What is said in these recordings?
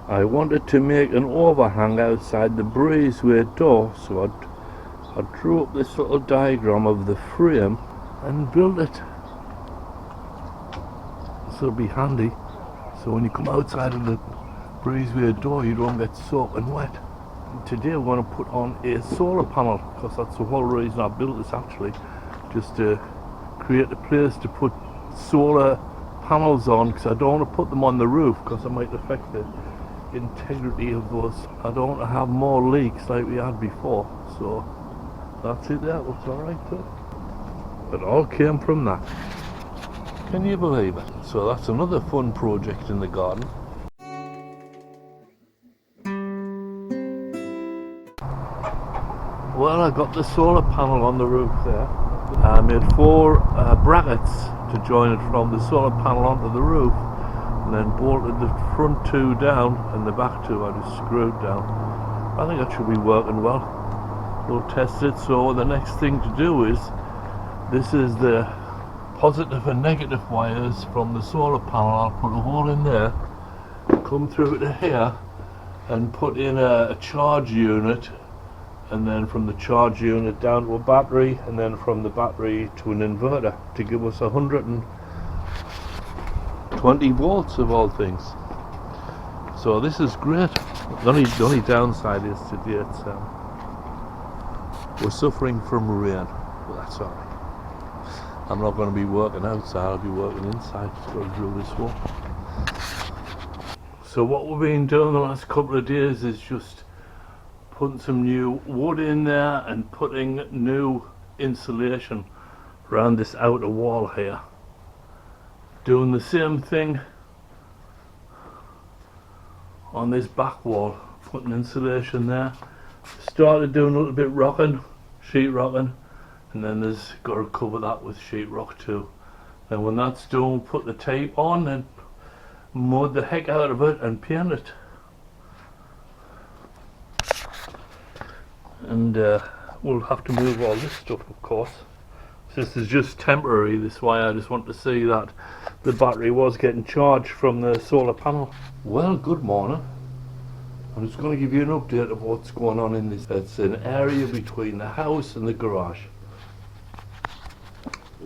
I wanted to make an overhang outside the breezeway door, so I drew up this little diagram of the frame and built it. This will be handy, so when you come outside of the breezeway door you don't get soaking wet. And today we're going to put on a solar panel, because that's the whole reason I built this, actually, just to create a place to put solar panels on, because I don't want to put them on the roof because it might affect the integrity of those. I don't want to have more leaks like we had before, so that's it. That looks alright too. It all came from that. Can you believe it? So that's another fun project in the garden. Well, I got the solar panel on the roof there. I made 4 brackets to join it from the solar panel onto the roof, and then bolted the front 2 down and the back 2 I just screwed down. I think that should be working well. We'll test it. So the next thing to do is, this is the positive and negative wires from the solar panel. I'll put a hole in there, come through to here, and put in a charge unit, and then from the charge unit down to a battery, and then from the battery to an inverter to give us 120 volts of all things. So this is great. The only downside is today we're suffering from rain, but that's alright. I'm not going to be working outside, I'll be working inside. Just got to drill this hole. So what we've been doing the last couple of days is just putting some new wood in there and putting new insulation around this outer wall here. Doing the same thing on this back wall, putting insulation there. Started doing a little bit rocking, sheet rocking, and then there's got to cover that with sheetrock too. And when that's done, we'll put the tape on and mud the heck out of it and paint it. And we'll have to move all this stuff, of course. This is just temporary. This is why I just want to see that the battery was getting charged from the solar panel. Well, good morning. I'm just going to give you an update of what's going on in this. It's an area between the house and the garage.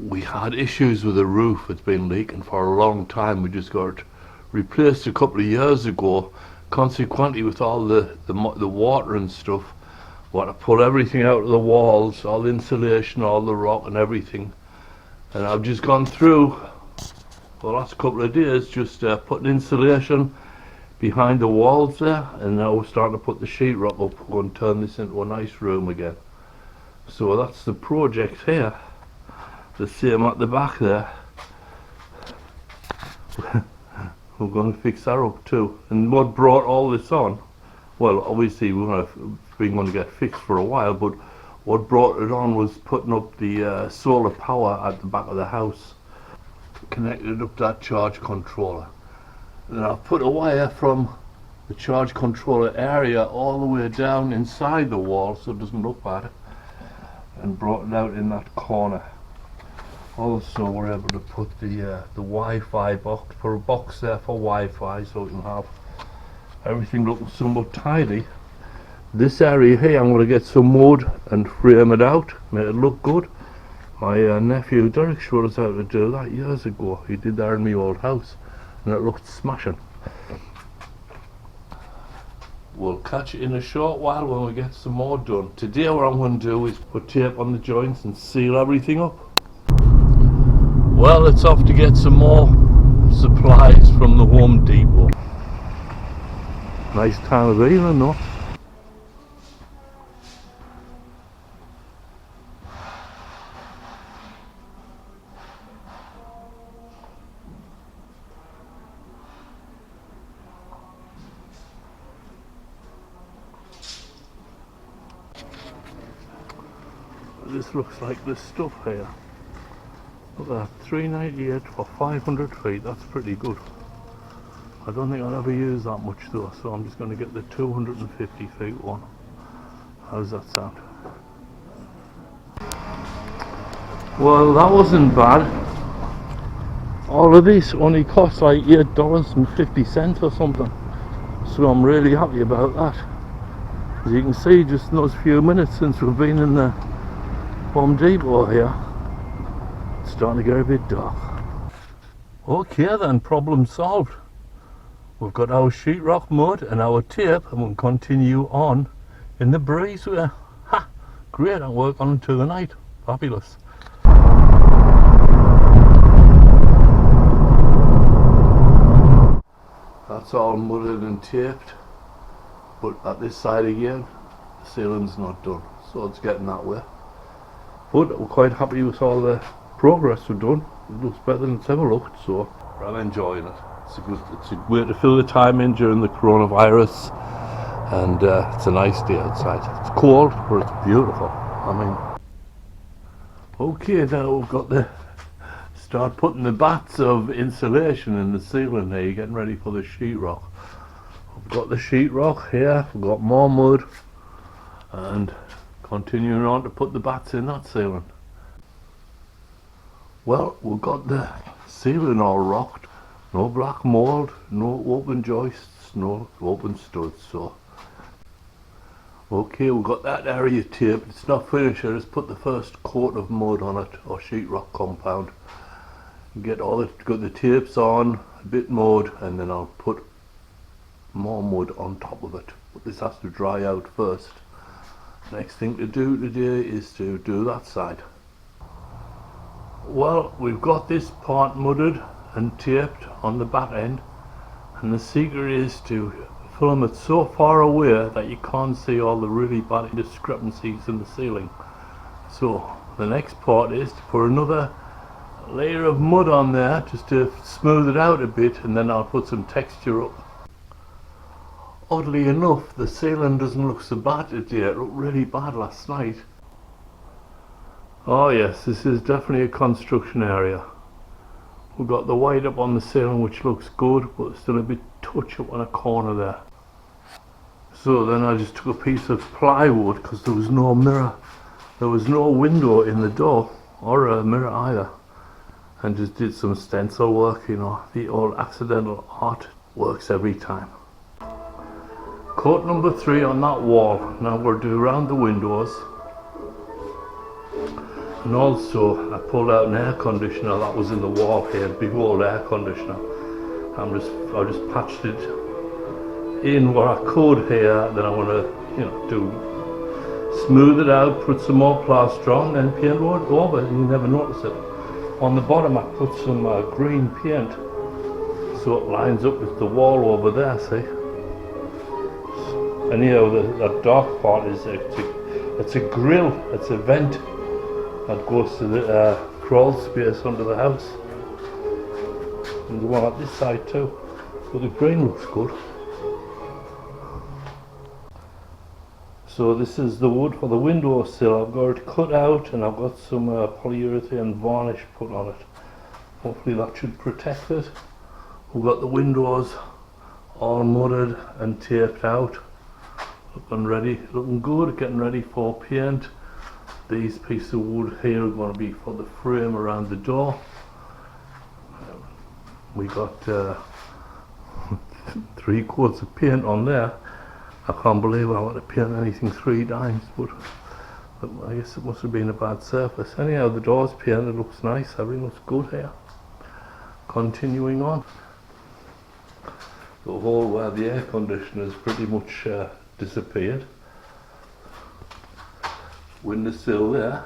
We had issues with the roof. It's been leaking for a long time. We just got it replaced a couple of years ago. Consequently, with all the water and stuff, what to pull everything out of the walls, all the insulation, all the rock and everything. And I've just gone through the last couple of days just putting insulation behind the walls there, and now we're starting to put the sheetrock up. We're going to turn this into a nice room again. So that's the project here. The same at the back there. We're going to fix that up too. And what brought all this on, well, obviously we're going to get fixed for a while, but what brought it on was putting up the solar power at the back of the house, connected up to that charge controller. And I've put a wire from the charge controller area all the way down inside the wall so it doesn't look bad, and brought it out in that corner. Also, we're able to put the Wi-Fi box, put a box there for Wi-Fi, so we can have everything looking somewhat tidy. This area here, I'm going to get some wood and frame it out, make it look good. My nephew Derek showed us how to do that years ago. He did that in my old house, and it looked smashing. We'll catch it in a short while when we get some more done. Today what I'm going to do is put tape on the joints and seal everything up. Well, it's off to get some more supplies from the Home Depot. Nice time of evening though. This looks like the stuff here. Look at that, $3.98 for 500 feet. That's pretty good. I don't think I'll ever use that much though, so I'm just going to get the 250 feet one. How's that sound? Well, that wasn't bad. All of these only cost like $8.50 or something. So I'm really happy about that. As you can see, just in those few minutes since we've been in the Home Depot here, it's starting to get a bit dark. Okay then, problem solved. We've got our sheetrock mud and our tape, and we'll continue on in the breezeway. Ha! Great, I'll work on until the night. Fabulous. That's all mudded and taped, but at this side again, the ceiling's not done, so it's getting that way. But we're quite happy with all the progress we've done. It looks better than it's ever looked, so I'm enjoying it. It's a way to fill the time in during the coronavirus, and it's a nice day outside. It's cold, but it's beautiful. I mean, okay, now we've got to start putting the bats of insulation in the ceiling here, getting ready for the sheetrock. We've got the sheetrock here, we've got more mud, and continuing on to put the bats in that ceiling. Well, we've got the ceiling all rocked. No black mould, no open joists, no open studs, so okay, we've got that area taped. It's not finished. I just put the first coat of mud on it, or sheetrock compound. Get the tapes on, a bit mud, and then I'll put more mud on top of it. But this has to dry out first. Next thing to do today is to do that side. Well, we've got this part mudded and taped on the back end, and the secret is to film it so far away that you can't see all the really bad discrepancies in the ceiling. So the next part is to put another layer of mud on there just to smooth it out a bit, and then I'll put some texture up. Oddly enough, the ceiling doesn't look so bad today. It looked really bad last night. Oh yes, this is definitely a construction area. We've got the white up on the ceiling, which looks good, but still a bit touch up on a corner there. So then I just took a piece of plywood, because there was no mirror, there was no window in the door, or a mirror either, and just did some stencil work. You know, the old accidental art works every time. Coat number 3 on that wall. Now we're doing around the windows. And also I pulled out an air conditioner that was in the wall here, big old air conditioner. I just patched it in where I could here. Then I want to smooth it out, put some more plaster on, and paint it over, and you never notice it. On the bottom I put some green paint, so it lines up with the wall over there, see? And that dark part is it's a grill, it's a vent that goes to the crawl space under the house, and the one at this side too. But the green looks good. So this is the wood for the windowsill. I've got it cut out, and I've got some polyurethane varnish put on it. Hopefully that should protect it. We've got the windows all mudded and taped out, looking ready, looking good, getting ready for paint. These pieces of wood here are going to be for the frame around the door. We got 3 coats of paint on there. I can't believe I want to paint anything 3 times, but I guess it must have been a bad surface. Anyhow, the door's painted, looks nice, everything looks good here. Continuing on. The hole where the air conditioner is pretty much disappeared. Windowsill there,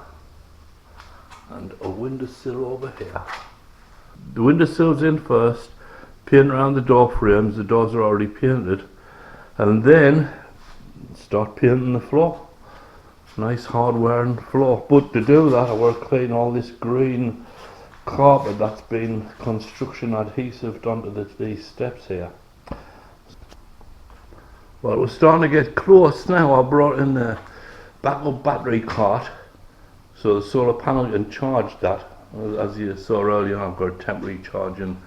and a windowsill over here. The windowsill's in first, paint around the door frames. The doors are already painted, and then start painting the floor. Nice hard wearing floor. But to do that, I want to clean all this green carpet that's been construction adhesive onto these steps here. Well, we're starting to get close now. I brought in the backup battery cart, so the solar panel can charge that. As you saw earlier, I've got a temporary charging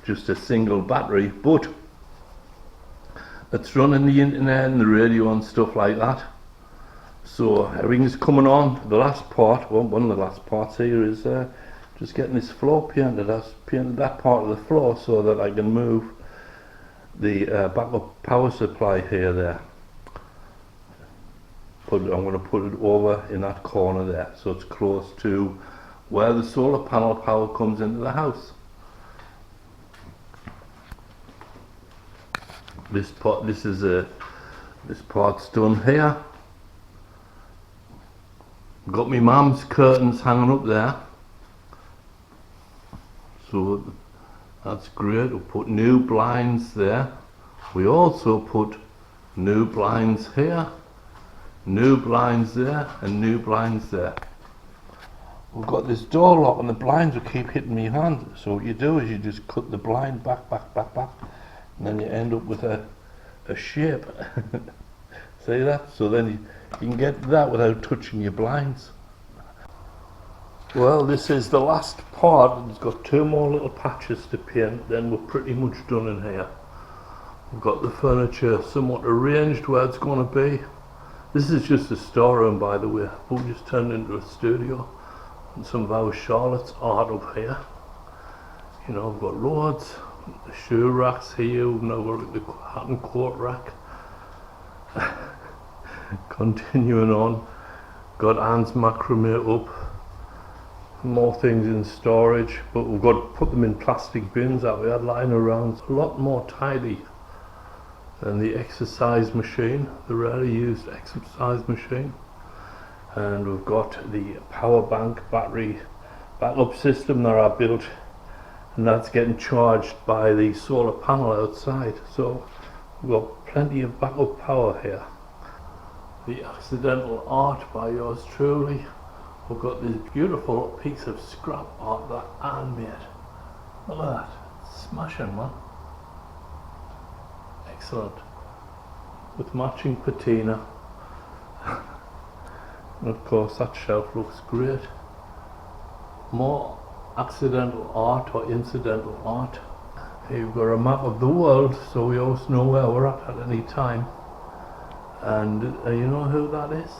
just a single battery, but it's running the internet and the radio and stuff like that. So everything's coming on. The last part, well, one of the last parts here is just getting this floor painted. I've painted that part of the floor so that I can move the backup power supply here there. I'm going to put it over in that corner there, so it's close to where the solar panel power comes into the house. This part's done here. Got my mum's curtains hanging up there, so that's great. We put new blinds there. We also put new blinds here, new blinds there, and new blinds there. We've got this door lock and the blinds will keep hitting me hand, so what you do is you just cut the blind back, and then you end up with a shape. See that? So then you can get that without touching your blinds. Well, this is the last part. It's got two more little patches to paint, then we're pretty much done in here. We've got the furniture somewhat arranged where it's going to be. This is just a storeroom, by the way, but we just turned into a studio. And some of our Charlotte's art up here. You know, we've got loads. The shoe racks here. We've now got the hat and coat rack. Continuing on, got Anne's macrame up. More things in storage, but we've got to put them in plastic bins that we had lying around. A lot more tidy than the exercise machine, the rarely used exercise machine. And we've got the power bank battery backup system that I built, and that's getting charged by the solar panel outside, so we've got plenty of backup power here. The accidental art by yours truly. We've got this beautiful piece of scrap art that Anne made. Look at that, it's smashing, man. Excellent. With matching patina. And of course that shelf looks great. More accidental art or incidental art. Here you've got a map of the world, so we always know where we're at any time. And you know who that is?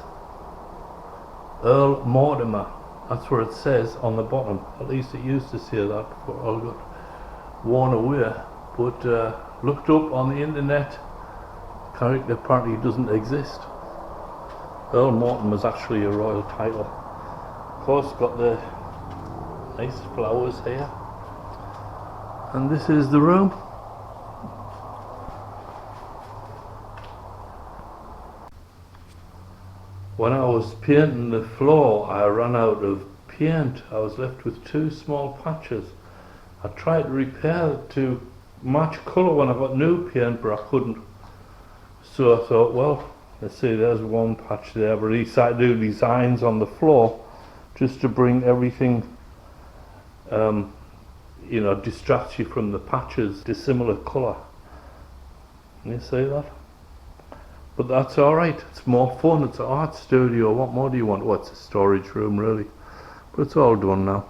Earl Mortimer. That's what it says on the bottom. At least it used to say that before all got worn away. But looked up on the internet, character apparently doesn't exist. Earl Mortimer is actually a royal title. Of course, got the nice flowers here. And this is the room. When I was painting the floor, I ran out of paint. I was left with two small patches. I tried to repair it to match colour when I got new paint, but I couldn't. So I thought, well, let's see, there's one patch there, but I decided to do designs on the floor just to bring everything, you know, distract you from the patches, dissimilar colour. Can you see that? But that's alright, it's more fun, it's an art studio. What more do you want? Well, it's a storage room really, but it's all done now.